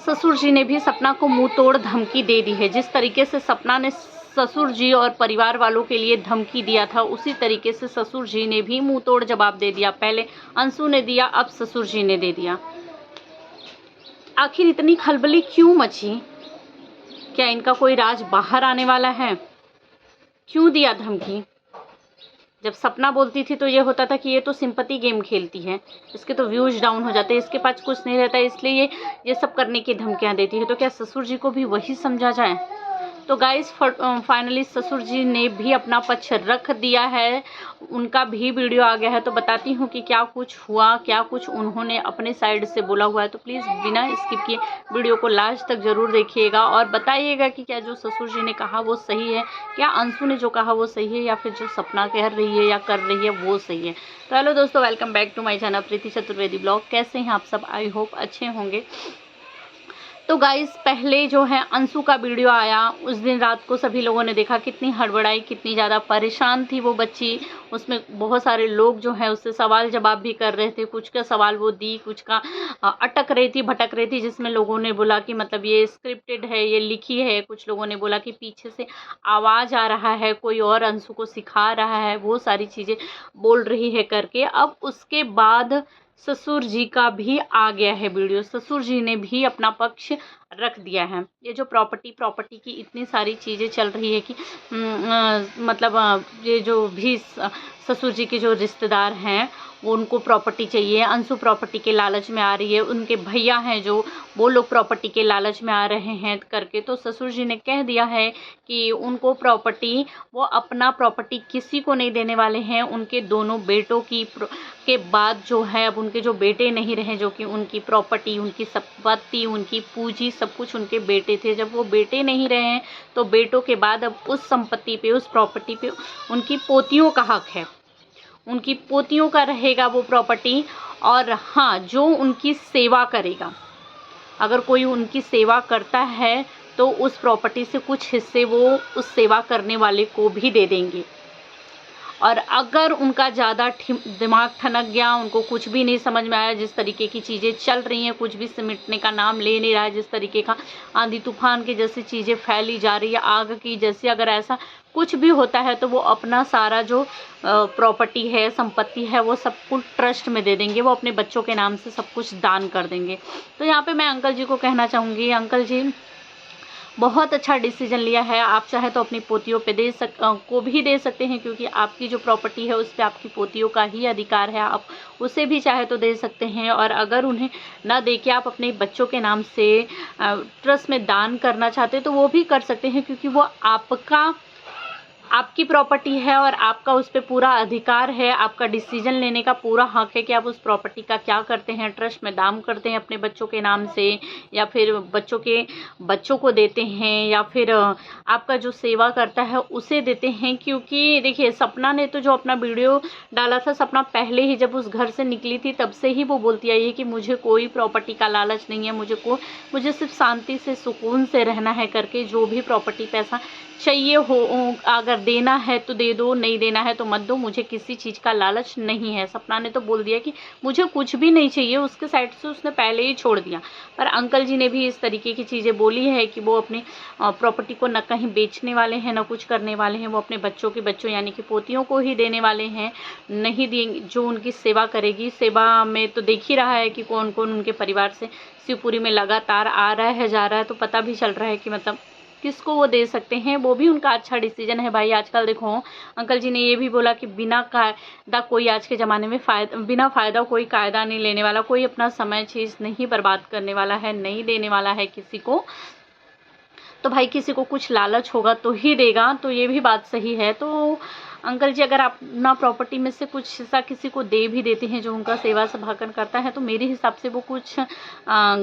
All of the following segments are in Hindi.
ससुर जी ने भी सपना को मुंह तोड़ धमकी दे दी है। जिस तरीके से सपना ने ससुर जी और परिवार वालों के लिए धमकी दिया था, उसी तरीके से ससुर जी ने भी मुंह तोड़ जवाब दे दिया। पहले अंशु ने दिया, अब ससुर जी ने दे दिया। आखिर इतनी खलबली क्यों मची? क्या इनका कोई राज बाहर आने वाला है? क्यों दिया धमकी? जब सपना बोलती थी तो ये होता था कि ये तो सिंपैथी गेम खेलती है, इसके तो व्यूज डाउन हो जाते हैं, इसके पास कुछ नहीं रहता, इसलिए ये सब करने की धमकियां देती है। तो क्या ससुर जी को भी वही समझा जाए? तो गाइस फाइनली ससुर जी ने भी अपना पक्ष रख दिया है, उनका भी वीडियो आ गया है। तो बताती हूँ कि क्या कुछ हुआ, क्या कुछ उन्होंने अपने साइड से बोला हुआ है। तो प्लीज़ बिना स्किप किए वीडियो को लास्ट तक ज़रूर देखिएगा और बताइएगा कि क्या जो ससुर जी ने कहा वो सही है, क्या अंशु ने जो कहा वो सही है, या फिर जो सपना कह रही है या कर रही है वो सही है। तो हेलो दोस्तों, welcome back to my channel Preeti Chaturvedi blog. कैसे हैं आप सब? आई होप अच्छे होंगे। तो गाइस पहले जो है अंशु का वीडियो आया, उस दिन रात को सभी लोगों ने देखा कितनी हड़बड़ाई, कितनी ज़्यादा परेशान थी वो बच्ची। उसमें बहुत सारे लोग जो है उससे सवाल जवाब भी कर रहे थे, कुछ का सवाल वो दी, कुछ का अटक रही थी, भटक रही थी, जिसमें लोगों ने बोला कि मतलब ये स्क्रिप्टेड है, ये लिखी है। कुछ लोगों ने बोला कि पीछे से आवाज़ आ रहा है, कोई और अंशु को सिखा रहा है, वो सारी चीज़ें बोल रही है करके। अब उसके बाद ससुर जी का भी आ गया है वीडियो, ससुर जी ने भी अपना पक्ष रख दिया है। ये जो प्रॉपर्टी की इतनी सारी चीज़ें चल रही है कि मतलब ये जो भी ससुर जी के जो रिश्तेदार हैं वो उनको प्रॉपर्टी चाहिए, अंशु प्रॉपर्टी के लालच में आ रही है, उनके भैया हैं जो वो लोग प्रॉपर्टी के लालच में आ रहे हैं करके। तो ससुर जी ने कह दिया है कि उनको प्रॉपर्टी, वो अपना प्रॉपर्टी किसी को नहीं देने वाले हैं। उनके दोनों बेटों की के बाद जो है, अब उनके जो बेटे नहीं रहे, जो कि उनकी प्रॉपर्टी, उनकी संपत्ति, उनकी पूंजी, सब कुछ उनके बेटे थे। जब वो बेटे नहीं रहे हैं तो बेटों के बाद अब उस संपत्ति पे, उस प्रॉपर्टी पे उनकी पोतियों का हक है, उनकी पोतियों का रहेगा वो प्रॉपर्टी। और हाँ, जो उनकी सेवा करेगा, अगर कोई उनकी सेवा करता है तो उस प्रॉपर्टी से कुछ हिस्से वो उस सेवा करने वाले को भी दे देंगे। और अगर उनका ज़्यादा दिमाग ठनक गया, उनको कुछ भी नहीं समझ में आया, जिस तरीके की चीज़ें चल रही हैं, कुछ भी सिमटने का नाम ले नहीं रहा है, जिस तरीके का आंधी तूफान के जैसी चीज़ें फैली जा रही है, आग की जैसी, अगर ऐसा कुछ भी होता है तो वो अपना सारा जो प्रॉपर्टी है, संपत्ति है, वो सब कुछ ट्रस्ट में दे देंगे, वो अपने बच्चों के नाम से सब कुछ दान कर देंगे। तो यहाँ पे मैं अंकल जी को कहना चाहूँगी, अंकल जी बहुत अच्छा डिसीजन लिया है। आप चाहे तो अपनी पोतियों पे को भी दे सकते हैं, क्योंकि आपकी जो प्रॉपर्टी है उस पर आपकी पोतियों का ही अधिकार है, आप उसे भी चाहे तो दे सकते हैं। और अगर उन्हें ना दे के आप अपने बच्चों के नाम से ट्रस्ट में दान करना चाहते हैं तो वो भी कर सकते हैं, क्योंकि वो आपकी प्रॉपर्टी है और आपका उस पर पूरा अधिकार है, आपका डिसीजन लेने का पूरा हक है कि आप उस प्रॉपर्टी का क्या करते हैं। ट्रस्ट में दान करते हैं अपने बच्चों के नाम से, या फिर बच्चों को देते हैं, या फिर आपका जो सेवा करता है उसे देते हैं। क्योंकि देखिए, सपना ने तो जो अपना वीडियो डाला था, सपना पहले ही जब उस घर से निकली थी तब से ही वो बोलती आई है कि मुझे कोई प्रॉपर्टी का लालच नहीं है, मुझे सिर्फ शांति से, सुकून से रहना है करके। जो भी प्रॉपर्टी पैसा चाहिए हो, अगर देना है तो दे दो, नहीं देना है तो मत दो, मुझे किसी चीज़ का लालच नहीं है। सपना ने तो बोल दिया कि मुझे कुछ भी नहीं चाहिए, उसके साइड से उसने पहले ही छोड़ दिया। पर अंकल जी ने भी इस तरीके की चीज़ें बोली है कि वो अपनी प्रॉपर्टी को न कहीं बेचने वाले हैं, न कुछ करने वाले हैं, वो अपने बच्चों यानी कि पोतियों को ही देने वाले हैं, नहीं देंगे। जो उनकी सेवा करेगी, सेवा में तो देख ही रहा है कि कौन कौन उनके परिवार से शिवपुरी में लगातार आ रहा है, जा रहा है, तो पता भी चल रहा है कि मतलब किसको वो दे सकते हैं। वो भी उनका अच्छा डिसीजन है भाई। आजकल देखो, अंकल जी ने ये भी बोला कि बिना कायदा कोई, आज के ज़माने में बिना फ़ायदा कोई कायदा नहीं लेने वाला, कोई अपना समय चीज़ नहीं बर्बाद करने वाला है, नहीं देने वाला है किसी को। तो भाई किसी को कुछ लालच होगा तो ही देगा, तो ये भी बात सही है। तो अंकल जी अगर आप अपना प्रॉपर्टी में से कुछ हिस्सा किसी को दे भी देते हैं जो उनका सेवा संभालन करता है, तो मेरे हिसाब से वो कुछ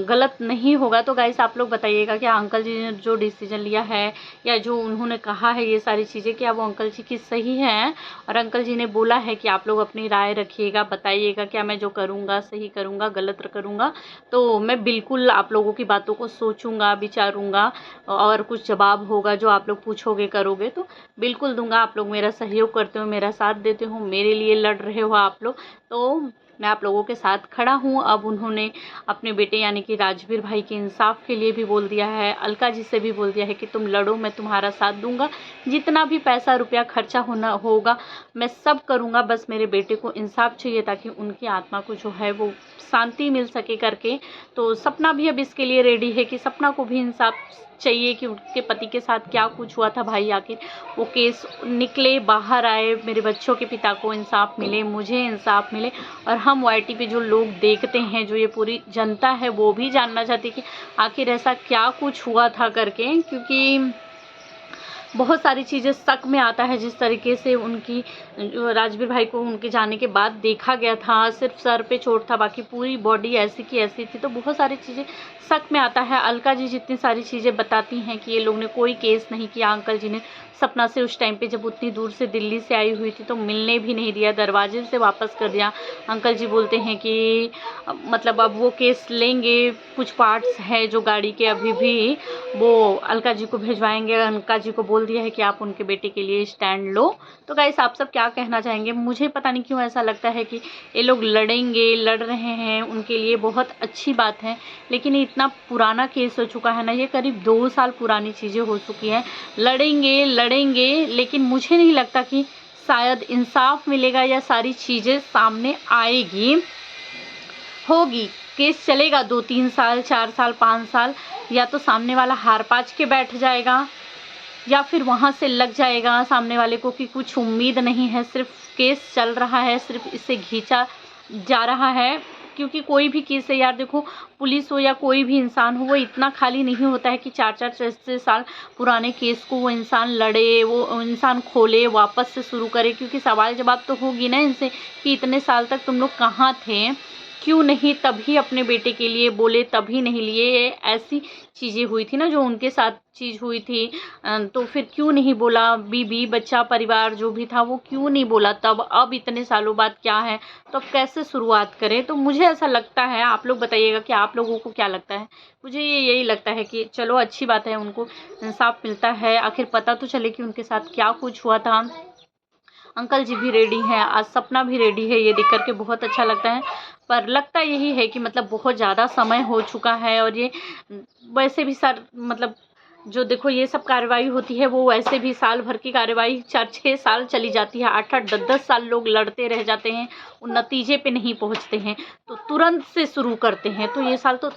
गलत नहीं होगा। तो गाइस आप लोग बताइएगा कि अंकल जी ने जो डिसीजन लिया है, या जो उन्होंने कहा है ये सारी चीज़ें, क्या वो अंकल जी की सही हैं? और अंकल जी ने बोला है कि आप लोग अपनी राय रखिएगा, बताइएगा क्या मैं जो करूँगा सही करूँगा, गलत करूँगा। तो मैं बिल्कुल आप लोगों की बातों को सोचूंगा, विचारूंगा, और कुछ जवाब होगा जो आप लोग पूछोगे, करोगे तो बिल्कुल दूंगा। आप लोग मेरा सहयोग करते हो, मेरा साथ देते हो, मेरे लिए लड़ रहे हो आप लोग, तो मैं आप लोगों के साथ खड़ा हूँ। अब उन्होंने अपने बेटे यानी कि राजवीर भाई के इंसाफ के लिए भी बोल दिया है, अलका जी से भी बोल दिया है कि तुम लड़ो, मैं तुम्हारा साथ दूंगा, जितना भी पैसा रुपया खर्चा होना होगा मैं सब करूँगा, बस मेरे बेटे को इंसाफ चाहिए ताकि उनकी आत्मा को जो है वो शांति मिल सके करके। तो सपना भी अब इसके लिए रेडी है कि सपना को भी इंसाफ चाहिए कि उनके पति के साथ क्या कुछ हुआ था भाई, आखिर वो केस निकले, बाहर आए, मेरे बच्चों के पिता को इंसाफ मिले, मुझे इंसाफ मिले। और हम वाईटी पे जो लोग देखते हैं, जो ये पूरी जनता है, वो भी जानना चाहती कि आखिर ऐसा क्या कुछ हुआ था करके, क्योंकि बहुत सारी चीज़ें शक में आता है। जिस तरीके से उनकी राजवीर भाई को उनके जाने के बाद देखा गया था, सिर्फ सर पे चोट था, बाकी पूरी बॉडी ऐसी की ऐसी थी, तो बहुत सारी चीज़ें शक में आता है। अलका जी जितनी सारी चीज़ें बताती हैं कि ये लोग ने कोई केस नहीं किया, अंकल जी ने सपना से उस टाइम पे जब उतनी दूर से दिल्ली से आई हुई थी तो मिलने भी नहीं दिया, दरवाजे से वापस कर दिया। अंकल जी बोलते हैं कि मतलब अब वो केस लेंगे, कुछ पार्ट्स हैं जो गाड़ी के अभी भी वो अलका जी को भिजवाएंगे। अलका जी को बोल दिया है कि आप उनके बेटे के लिए स्टैंड लो। तो गाइस आप सब क्या कहना चाहेंगे? मुझे पता नहीं क्यों ऐसा लगता है कि ये लोग लड़ेंगे, लड़ रहे हैं, उनके लिए बहुत अच्छी बात है, लेकिन ये इतना पुराना केस हो चुका है ना, ये करीब 2 साल पुरानी चीज़ें हो चुकी हैं। लड़ेंगे लेकिन मुझे नहीं लगता कि शायद इंसाफ मिलेगा या सारी चीज़ें सामने आएगी, होगी। केस चलेगा 2-3 साल, 4 साल, 5 साल, या तो सामने वाला हार पाच के बैठ जाएगा या फिर वहाँ से लग जाएगा सामने वाले को कि कुछ उम्मीद नहीं है, सिर्फ केस चल रहा है, सिर्फ इसे खींचा जा रहा है। क्योंकि कोई भी केस है यार, देखो पुलिस हो या कोई भी इंसान हो, वो इतना खाली नहीं होता है कि 4-4 6-6 साल पुराने केस को वो इंसान लड़े, वो इंसान खोले, वापस से शुरू करे। क्योंकि सवाल जवाब तो होगी ना इनसे कि इतने साल तक तुम लोग कहाँ थे, क्यों नहीं तभी अपने बेटे के लिए बोले, तभी नहीं लिए। ऐसी चीज़ें हुई थी ना जो उनके साथ चीज़ हुई थी, तो फिर क्यों नहीं बोला? बीबी बच्चा परिवार जो भी था वो क्यों नहीं बोला तब? अब इतने सालों बाद क्या है, तो अब कैसे शुरुआत करें? तो मुझे ऐसा लगता है, आप लोग बताइएगा कि आप लोगों को क्या लगता है। मुझे यही लगता है कि चलो अच्छी बात है, उनको इंसाफ मिलता है, आखिर पता तो चले कि उनके साथ क्या कुछ हुआ था। अंकल जी भी रेडी हैं, आज सपना भी रेडी है, ये देख करके बहुत अच्छा लगता है। पर लगता यही है कि मतलब बहुत ज़्यादा समय हो चुका है, और ये वैसे भी सर मतलब जो देखो ये सब कार्रवाई होती है वो वैसे भी साल भर की कार्रवाई 4-6 साल चली जाती है, 8-8 10-10 साल लोग लड़ते रह जाते हैं, उन नतीजे पे नहीं पहुंचते हैं, तो तुरंत से शुरू करते हैं। तो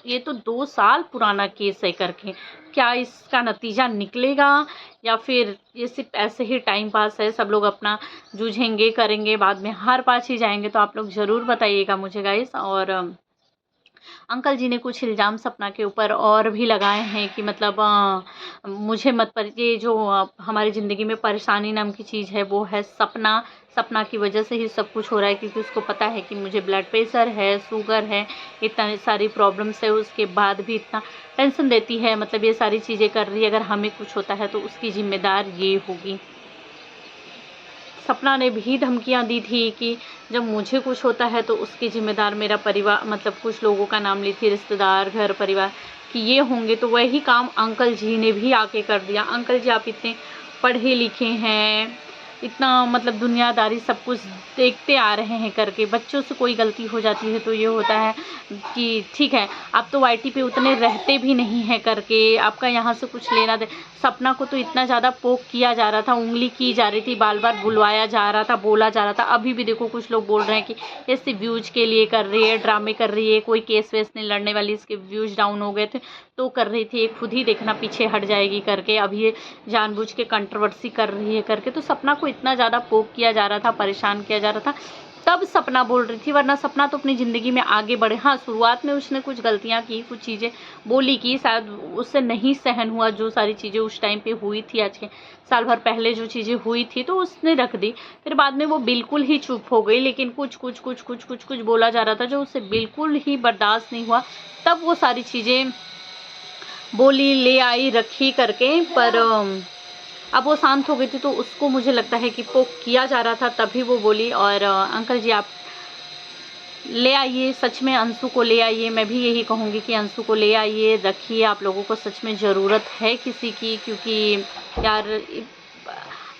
ये तो 2 साल पुराना केस है करके, क्या इसका नतीजा निकलेगा या फिर ये सिर्फ ऐसे ही टाइम पास है, सब लोग अपना जूझेंगे करेंगे, बाद में हार पाच ही जाएंगे? तो आप लोग ज़रूर बताइएगा मुझे गाइस। और अंकल जी ने कुछ इल्ज़ाम सपना के ऊपर और भी लगाए हैं कि मतलब मुझे मत पर ये जो हमारी ज़िंदगी में परेशानी नाम की चीज़ है वो है सपना। सपना की वजह से ही सब कुछ हो रहा है, क्योंकि उसको पता है कि मुझे ब्लड प्रेशर है, शुगर है, इतनी सारी प्रॉब्लम्स है, उसके बाद भी इतना टेंशन देती है, मतलब ये सारी चीज़ें कर रही है। अगर हमें कुछ होता है तो उसकी ज़िम्मेदार ये होगी। सपना ने भी धमकियां दी थी कि जब मुझे कुछ होता है तो उसकी ज़िम्मेदार मेरा परिवार, मतलब कुछ लोगों का नाम ली थी, रिश्तेदार, घर परिवार, कि ये होंगे। तो वही काम अंकल जी ने भी आके कर दिया। अंकल जी आप इतने पढ़े लिखे हैं, इतना मतलब दुनियादारी सब कुछ देखते आ रहे हैं करके, बच्चों से कोई गलती हो जाती है तो ये होता है कि ठीक है आप तो वाईटी पे उतने रहते भी नहीं हैं करके, आपका यहाँ से कुछ लेना दे। सपना को तो इतना ज़्यादा पोक किया जा रहा था, उंगली की जा रही थी, बार बार बुलवाया जा रहा था, बोला जा रहा था। अभी भी देखो कुछ लोग बोल रहे हैं कि ये सिर्फ व्यूज के लिए कर रही है, ड्रामे कर रही है, कोई केस वेस नहीं लड़ने वाली, इसके व्यूज डाउन हो गए थे तो कर रही थी, खुद ही देखना पीछे हट जाएगी करके, अब ये जानबूझ के कंट्रोवर्सी कर रही है करके। तो सपना को इतना ज़्यादा पोक किया जा रहा था, परेशान किया जा रहा था, तब सपना बोल रही थी, वरना सपना तो अपनी ज़िंदगी में आगे बढ़े। हाँ शुरुआत में उसने कुछ गलतियाँ की, कुछ चीज़ें बोली कि शायद उससे नहीं सहन हुआ, जो सारी चीज़ें उस टाइम पे हुई थी, आज के साल भर पहले जो चीज़ें हुई थी तो उसने रख दी। फिर बाद में वो बिल्कुल ही चुप हो गई, लेकिन कुछ बोला जा रहा था जो उससे बिल्कुल ही बर्दाश्त नहीं हुआ, तब वो सारी चीज़ें बोली, ले आई, रखी करके। पर अब वो शांत हो गई थी तो उसको मुझे लगता है कि पोक किया जा रहा था, तभी वो बोली। और अंकल जी आप ले आइए, सच में अंशु को ले आइए। मैं भी यही कहूँगी कि अंशु को ले आइए, रखिए, आप लोगों को सच में ज़रूरत है किसी की, क्योंकि यार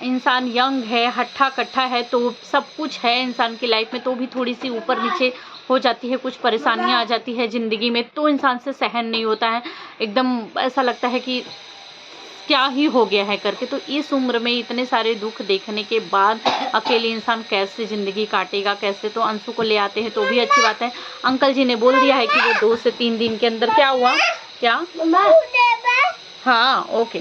इंसान यंग है, हट्ठा कट्ठा है, तो सब कुछ है इंसान की लाइफ में, तो भी थोड़ी सी ऊपर नीचे हो जाती है, कुछ परेशानियाँ आ जाती है ज़िंदगी में, तो इंसान से सहन नहीं होता है, एकदम ऐसा लगता है कि क्या ही हो गया है करके। तो इस उम्र में इतने सारे दुख देखने के बाद अकेले इंसान कैसे ज़िंदगी काटेगा, कैसे? तो अंशु को ले आते हैं तो भी अच्छी बात है। अंकल जी ने बोल दिया है कि वो 2 से 3 दिन के अंदर, क्या हुआ, क्या? हाँ, ओके,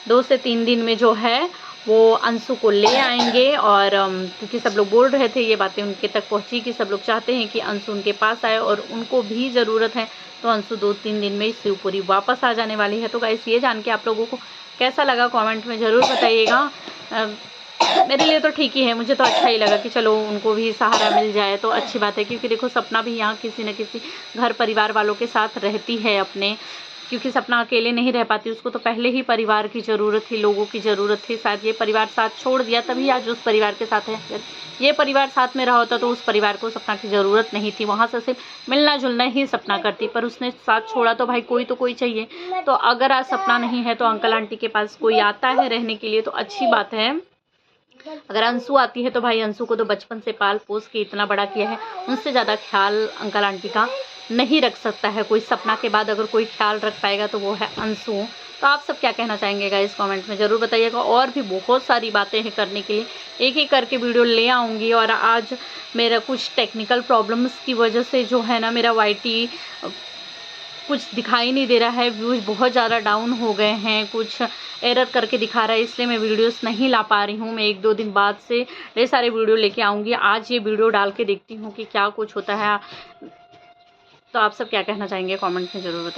2 से 3 दिन में जो है वो अंशु को ले आएंगे। और क्योंकि सब लोग बोल रहे थे, ये बातें उनके तक पहुंची कि सब लोग चाहते हैं कि अंशु उनके पास आए और उनको भी ज़रूरत है, तो अंशु 2-3 दिन में शिवपुरी वापस आ जाने वाली है। तो गाइस, ये जान के आप लोगों को कैसा लगा कमेंट में ज़रूर बताइएगा। मेरे लिए तो ठीक ही है, मुझे तो अच्छा ही लगा कि चलो उनको भी सहारा मिल जाए तो अच्छी बात है। क्योंकि देखो, सपना भी यहाँ किसी न किसी घर परिवार वालों के साथ रहती है अपने, क्योंकि सपना अकेले नहीं रह पाती, उसको तो पहले ही परिवार की ज़रूरत थी, लोगों की ज़रूरत थी। शायद ये परिवार साथ छोड़ दिया तभी आज उस परिवार के साथ है। अगर ये परिवार साथ में रहा होता तो उस परिवार को सपना की ज़रूरत नहीं थी, वहाँ से सिर्फ मिलना जुलना ही सपना करती, पर उसने साथ छोड़ा तो भाई कोई तो कोई चाहिए। तो अगर आज सपना नहीं है तो अंकल आंटी के पास कोई आता है रहने के लिए तो अच्छी बात है। अगर अंशु आती है तो भाई अंशु को तो बचपन से पाल पोस के इतना बड़ा किया है, उनसे ज़्यादा ख्याल अंकल आंटी का नहीं रख सकता है कोई। सपना के बाद अगर कोई ख्याल रख पाएगा तो वो है अंशु। तो आप सब क्या कहना चाहेंगे गाइस, कमेंट में ज़रूर बताइएगा। और भी बहुत सारी बातें हैं करने के लिए, एक एक करके वीडियो ले आऊँगी। और आज मेरा कुछ टेक्निकल प्रॉब्लम्स की वजह से जो है ना, मेरा YT कुछ दिखाई नहीं दे रहा है, व्यूज़ बहुत ज़्यादा डाउन हो गए हैं, कुछ एरर करके दिखा रहा है, इसलिए मैं वीडियोस नहीं ला पा रही हूँ। मैं 1-2 दिन बाद से ढेर सारे वीडियो लेके आऊँगी। आज ये वीडियो डाल के देखती हूँ कि क्या कुछ होता है। तो आप सब क्या कहना चाहेंगे कमेंट में ज़रूर बताइए।